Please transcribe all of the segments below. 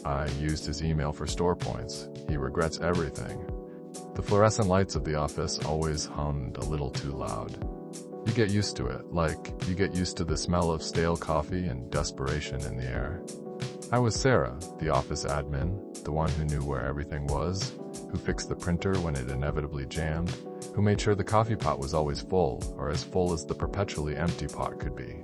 I used his email for store points. He regrets everything. The fluorescent lights of the office always hummed a little too loud. You get used to it, like you get used to the smell of stale coffee and desperation in the air. I was Sarah, the office admin, the one who knew where everything was, who fixed the printer when it inevitably jammed, who made sure the coffee pot was always full, or as full as the perpetually empty pot could be.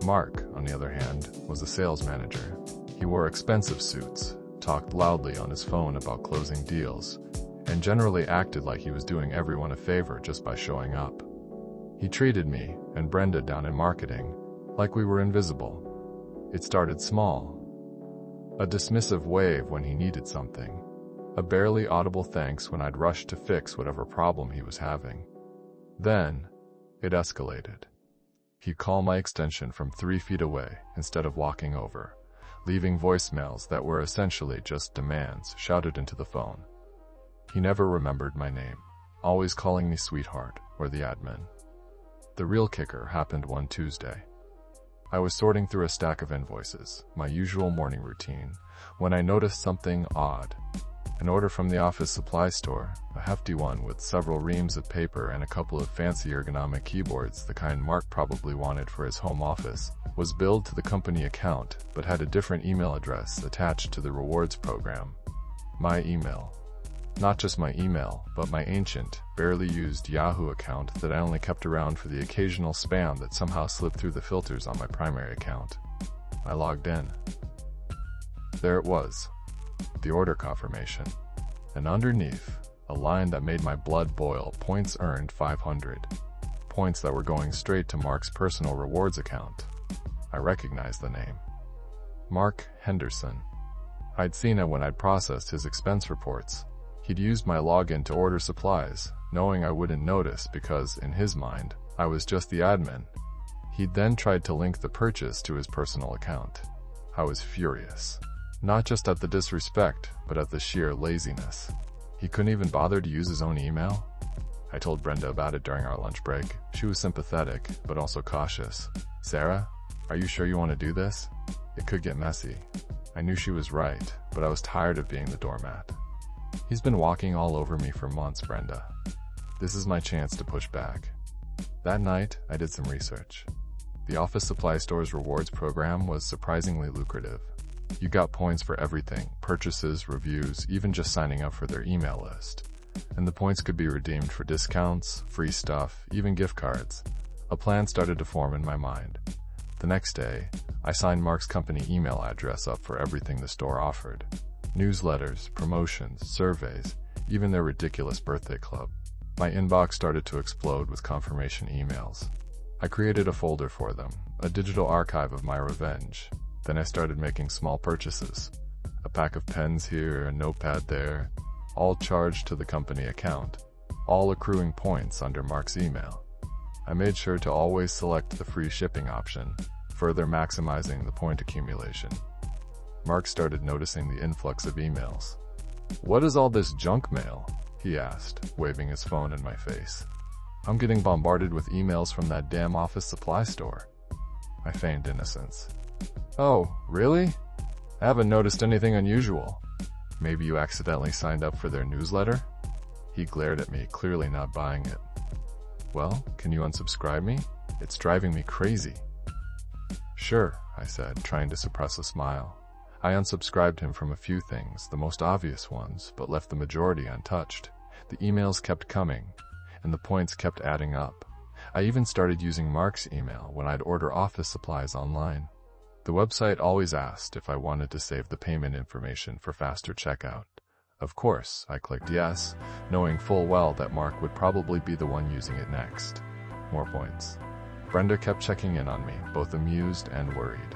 Mark, on the other hand, was a sales manager. He wore expensive suits, talked loudly on his phone about closing deals, and generally acted like he was doing everyone a favor just by showing up. He treated me, and Brenda down in marketing, like we were invisible. It started small. A dismissive wave when he needed something. A barely audible thanks when I'd rushed to fix whatever problem he was having. Then, it escalated. He'd call my extension from 3 feet away instead of walking over, leaving voicemails that were essentially just demands shouted into the phone. He never remembered my name, always calling me sweetheart or the admin. The real kicker happened one Tuesday. I was sorting through a stack of invoices, my usual morning routine, when I noticed something odd. An order from the office supply store, a hefty one with several reams of paper and a couple of fancy ergonomic keyboards, the kind Mark probably wanted for his home office, was billed to the company account but had a different email address attached to the rewards program. My email. Not just my email, but my ancient, barely used Yahoo account that I only kept around for the occasional spam that somehow slipped through the filters on my primary account. I logged in. There it was. The order confirmation. And underneath, a line that made my blood boil, points earned 500. Points that were going straight to Mark's personal rewards account. I recognized the name. Mark Henderson. I'd seen it when I'd processed his expense reports. He'd used my login to order supplies, knowing I wouldn't notice because, in his mind, I was just the admin. He'd then tried to link the purchase to his personal account. I was furious. Not just at the disrespect, but at the sheer laziness. He couldn't even bother to use his own email? I told Brenda about it during our lunch break. She was sympathetic, but also cautious. Sarah, are you sure you want to do this? It could get messy. I knew she was right, but I was tired of being the doormat. He's been walking all over me for months, Brenda. This is my chance to push back. That night, I did some research. The office supply store's rewards program was surprisingly lucrative. You got points for everything, purchases, reviews, even just signing up for their email list. And the points could be redeemed for discounts, free stuff, even gift cards. A plan started to form in my mind. The next day, I signed Mark's company email address up for everything the store offered. Newsletters, promotions, surveys, even their ridiculous birthday club. My inbox started to explode with confirmation emails. I created a folder for them, a digital archive of my revenge. Then I started making small purchases. A pack of pens here, a notepad there, all charged to the company account, all accruing points under Mark's email. I made sure to always select the free shipping option, further maximizing the point accumulation. Mark started noticing the influx of emails. "What is all this junk mail?" he asked, waving his phone in my face. "I'm getting bombarded with emails from that damn office supply store." I feigned innocence. "Oh, really? I haven't noticed anything unusual. Maybe you accidentally signed up for their newsletter?" He glared at me, clearly not buying it. "Well, can you unsubscribe me? It's driving me crazy." "Sure," I said, trying to suppress a smile. I unsubscribed him from a few things, the most obvious ones, but left the majority untouched. The emails kept coming, and the points kept adding up. I even started using Mark's email when I'd order office supplies online. The website always asked if I wanted to save the payment information for faster checkout. Of course, I clicked yes, knowing full well that Mark would probably be the one using it next. More points. Brenda kept checking in on me, both amused and worried.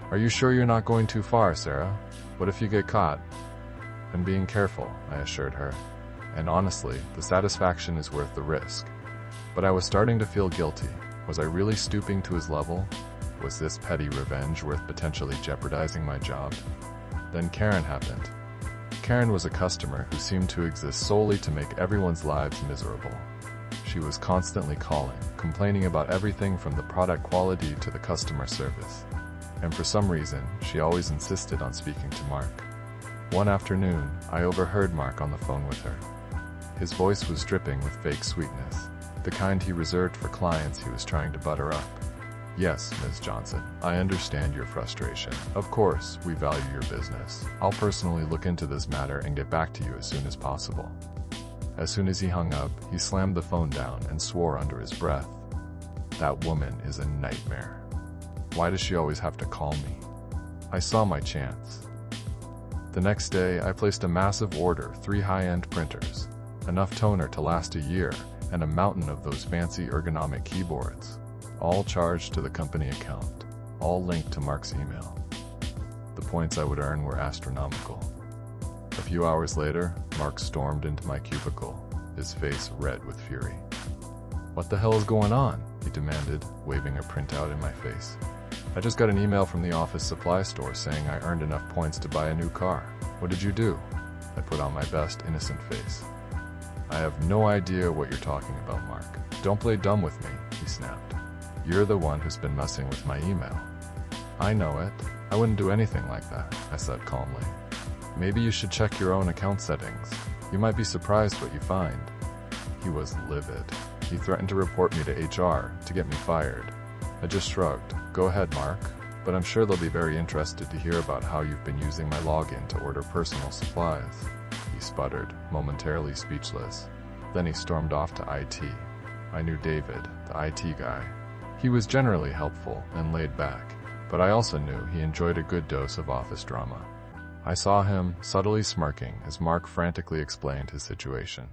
"Are you sure you're not going too far, Sarah? What if you get caught?" "I'm being careful," I assured her. And honestly, the satisfaction is worth the risk. But I was starting to feel guilty. Was I really stooping to his level? Was this petty revenge worth potentially jeopardizing my job? Then Karen happened. Karen was a customer who seemed to exist solely to make everyone's lives miserable. She was constantly calling, complaining about everything from the product quality to the customer service. And for some reason, she always insisted on speaking to Mark. One afternoon, I overheard Mark on the phone with her. His voice was dripping with fake sweetness, the kind he reserved for clients he was trying to butter up. "Yes, Ms. Johnson, I understand your frustration. Of course, we value your business. I'll personally look into this matter and get back to you as soon as possible." As soon as he hung up, he slammed the phone down and swore under his breath, "That woman is a nightmare. Why does she always have to call me?" I saw my chance. The next day, I placed a massive order, 3 high-end printers, enough toner to last a year, and a mountain of those fancy ergonomic keyboards, all charged to the company account, all linked to Mark's email. The points I would earn were astronomical. A few hours later, Mark stormed into my cubicle, his face red with fury. "What the hell is going on?" he demanded, waving a printout in my face. "I just got an email from the office supply store saying I earned enough points to buy a new car. What did you do?" I put on my best innocent face. "I have no idea what you're talking about, Mark. Don't play dumb with me," he snapped. "You're the one who's been messing with my email." "I know it. I wouldn't do anything like that," I said calmly. "Maybe you should check your own account settings. You might be surprised what you find." He was livid. He threatened to report me to HR to get me fired. I just shrugged. "Go ahead, Mark, but I'm sure they'll be very interested to hear about how you've been using my login to order personal supplies." He sputtered, momentarily speechless. Then he stormed off to IT. I knew David, the IT guy. He was generally helpful and laid back, but I also knew he enjoyed a good dose of office drama. I saw him subtly smirking as Mark frantically explained his situation.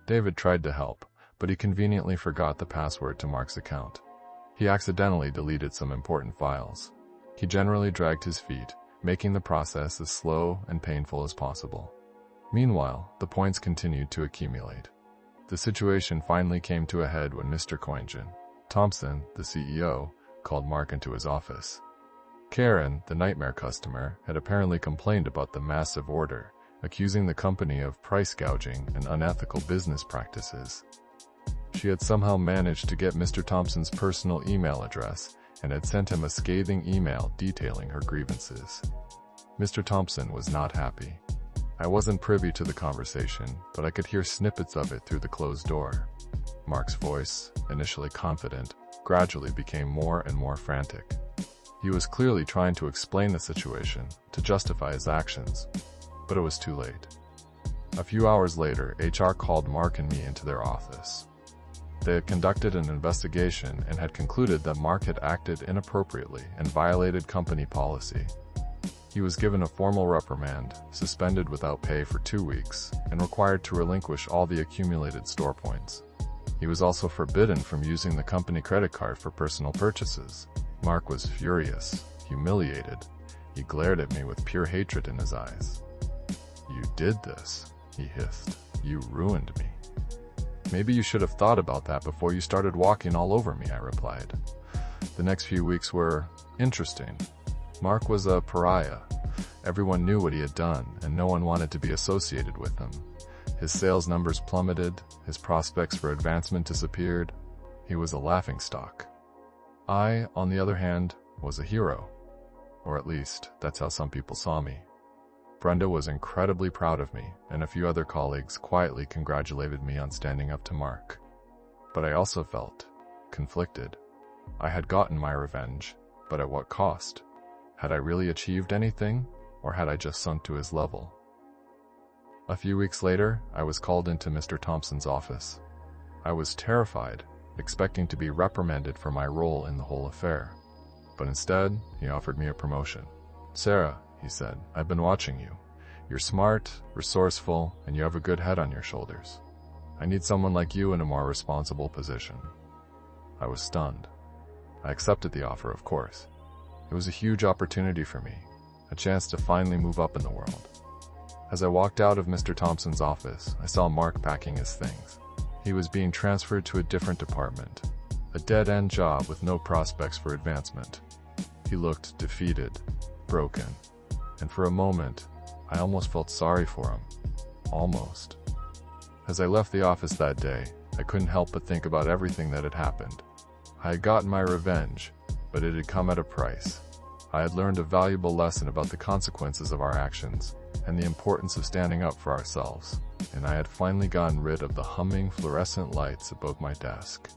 David tried to help, but he conveniently forgot the password to Mark's account. He accidentally deleted some important files. He generally dragged his feet, making the process as slow and painful as possible. Meanwhile, the points continued to accumulate. The situation finally came to a head when Mr. Thompson, the CEO, called Mark into his office. Karen, the nightmare customer, had apparently complained about the massive order, accusing the company of price gouging and unethical business practices. She had somehow managed to get Mr. Thompson's personal email address and had sent him a scathing email detailing her grievances. Mr. Thompson was not happy. I wasn't privy to the conversation, but I could hear snippets of it through the closed door. Mark's voice, initially confident, gradually became more and more frantic. He was clearly trying to explain the situation, to justify his actions, but it was too late. A few hours later, HR called Mark and me into their office. They had conducted an investigation and had concluded that Mark had acted inappropriately and violated company policy. He was given a formal reprimand, suspended without pay for 2 weeks, and required to relinquish all the accumulated store points. He was also forbidden from using the company credit card for personal purchases. Mark was furious, humiliated. He glared at me with pure hatred in his eyes. "You did this," he hissed. "You ruined me." "Maybe you should have thought about that before you started walking all over me," I replied. The next few weeks were interesting. Mark was a pariah. Everyone knew what he had done, and no one wanted to be associated with him. His sales numbers plummeted, his prospects for advancement disappeared. He was a laughingstock. I, on the other hand, was a hero. Or at least, that's how some people saw me. Brenda was incredibly proud of me, and a few other colleagues quietly congratulated me on standing up to Mark. But I also felt conflicted. I had gotten my revenge, but at what cost? Had I really achieved anything, or had I just sunk to his level? A few weeks later, I was called into Mr. Thompson's office. I was terrified, expecting to be reprimanded for my role in the whole affair. But instead, he offered me a promotion. "Sarah," he said, "I've been watching you. You're smart, resourceful, and you have a good head on your shoulders. I need someone like you in a more responsible position." I was stunned. I accepted the offer, of course. It was a huge opportunity for me, a chance to finally move up in the world. As I walked out of Mr. Thompson's office, I saw Mark packing his things. He was being transferred to a different department, a dead-end job with no prospects for advancement. He looked defeated, broken, and for a moment, I almost felt sorry for him. Almost. As I left the office that day, I couldn't help but think about everything that had happened. I had gotten my revenge, but it had come at a price. I had learned a valuable lesson about the consequences of our actions and the importance of standing up for ourselves, and I had finally gotten rid of the humming fluorescent lights above my desk.